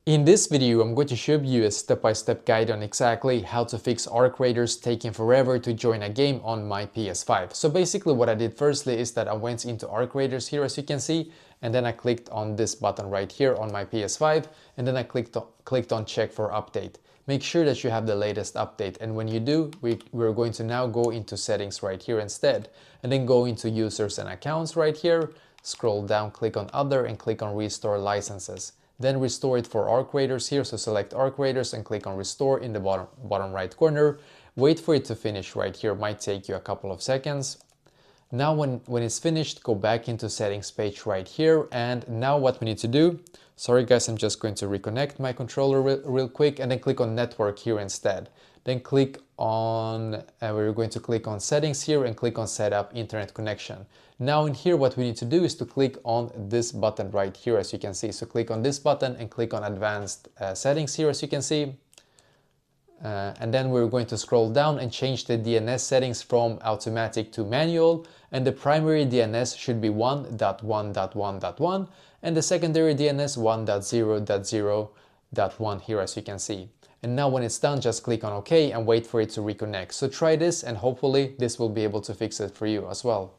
In this video, I'm going to show you a step-by-step guide on exactly how to fix arc raiders taking forever to join a game on my PS5. So basically what I did firstly is that I went into arc raiders here, as you can see, and then I clicked on this button right here on my PS5, and then I clicked on check for update. Make sure that you have the latest update, and when you do, we're going to now go into settings right here instead, and then go into users and accounts right here, scroll down, click on other, and click on restore licenses. Then restore it for arc raiders here, so select arc raiders and click on restore in the bottom right corner. Wait for it to finish right here, it might take you a couple of seconds. Now when it's finished, go back into settings page right here, and now what we need to do, sorry guys, I'm just going to reconnect my controller real quick, and then click on network here instead. Then click on, we're going to click on settings here and click on set up internet connection. Now in here what we need to do is to click on this button right here, as you can see. So click on this button and click on advanced settings here, as you can see. And then we're going to scroll down and change the DNS settings from automatic to manual, and the primary DNS should be 1.1.1.1 and the secondary DNS 1.0.0.1 here, as you can see. And now when it's done, just click on OK and wait for it to reconnect. So try this and hopefully this will be able to fix it for you as well.